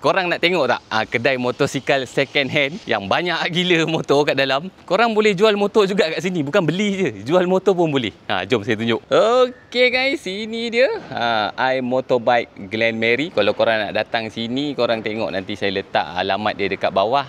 Korang nak tengok tak kedai motosikal second hand yang banyak gila motor kat dalam? Korang boleh jual motor juga kat sini. Bukan beli je, jual motor pun boleh. Jom saya tunjuk. Okay guys, ini dia iMotorbike Glenmary. Kalau korang nak datang sini, korang tengok nanti saya letak alamat dia dekat bawah.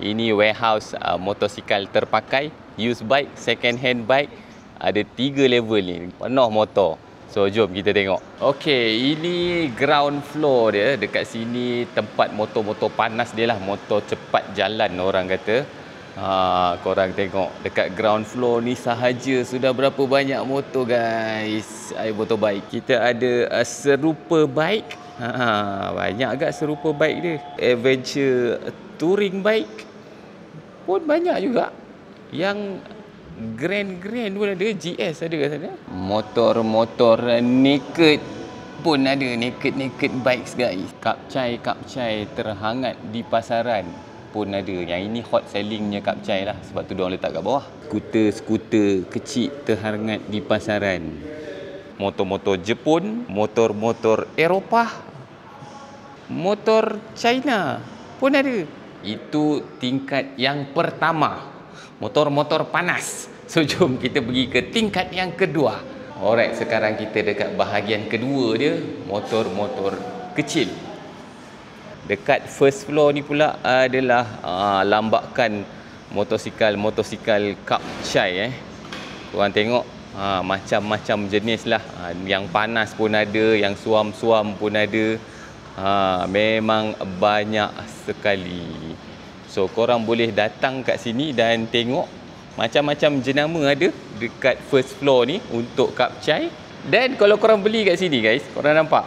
Ini warehouse motosikal terpakai, used bike, second hand bike. Ada 3 level ni, penuh motor. So jom kita tengok. Okey, ini ground floor dia. Dekat sini tempat motor-motor panas dia lah. Motor cepat jalan orang kata. Korang tengok dekat ground floor ni sahaja sudah berapa banyak motor guys. iMotorbike. Kita ada serupa bike. Banyak agak serupa bike dia. Adventure touring bike pun banyak juga. Yang grand pun ada, GS ada kat sana. Motor-motor naked pun ada, naked bikes guys. Kapcai terhangat di pasaran pun ada. Yang ini hot sellingnya kapcai lah, sebab tu diorang letak kat bawah. Skuter kecil terhangat di pasaran. Motor-motor Jepun, motor-motor Eropah, motor China pun ada. Itu tingkat yang pertama, motor-motor panas. So jom kita pergi ke tingkat yang kedua. Alright, sekarang kita dekat bahagian kedua dia, motor-motor kecil. Dekat first floor ni pula adalah lambakan motosikal kapcai. Korang tengok macam-macam jenis lah. Yang panas pun ada, yang suam-suam pun ada. Memang banyak sekali. So korang boleh datang kat sini dan tengok macam-macam jenama ada dekat first floor ni untuk kapcai. Dan kalau korang beli kat sini guys, korang nampak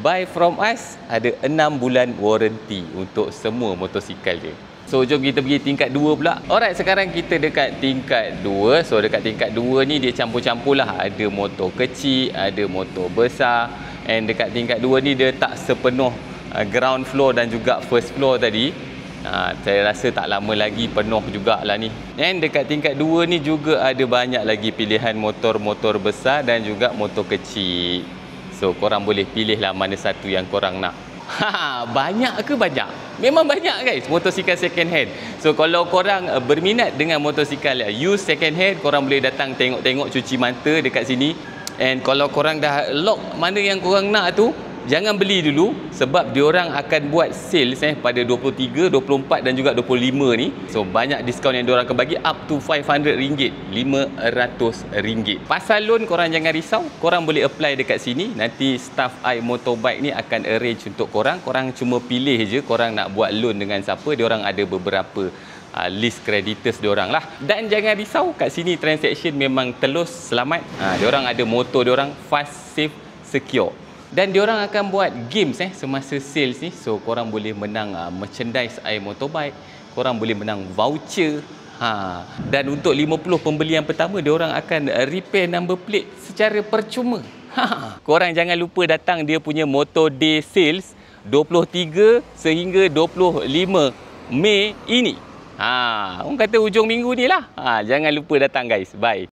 buy from us ada 6 bulan warranty untuk semua motosikal dia. So jom kita pergi tingkat 2 pula. Alright, sekarang kita dekat tingkat 2. So dekat tingkat 2 ni dia campur-campur lah. Ada motor kecil, ada motor besar. And dekat tingkat 2 ni dia tak sepenuh ground floor dan juga first floor tadi. Saya rasa tak lama lagi penuh jugalah ni. Dan dekat tingkat 2 ni juga ada banyak lagi pilihan motor-motor besar dan juga motor kecil. So korang boleh pilih lah mana satu yang korang nak. Banyak ke banyak? Memang banyak guys motosikal second hand. So kalau korang berminat dengan motosikal used second hand, korang boleh datang tengok-tengok, cuci mata dekat sini. And kalau korang dah lock mana yang korang nak tu, jangan beli dulu, sebab diorang akan buat sales pada 23, 24 dan juga 25 ni. So banyak diskaun yang diorang akan bagi, up to RM500, RM500. Pasal loan korang jangan risau, korang boleh apply dekat sini. Nanti staff iMotorbike ni akan arrange untuk korang. Korang cuma pilih je korang nak buat loan dengan siapa. Diorang ada beberapa list creditors diorang lah. Dan jangan risau, kat sini transaction memang telus, selamat. Diorang ada motor diorang fast, safe, secure. Dan diorang akan buat games semasa sales ni. So korang boleh menang merchandise iMotorbike, korang boleh menang voucher. Dan untuk 50 pembelian pertama, diorang akan repair number plate secara percuma. Korang jangan lupa datang dia punya Motor Day Sales 23 sehingga 25 Mei ini. Orang kata hujung minggu ni lah. Jangan lupa datang guys. Bye.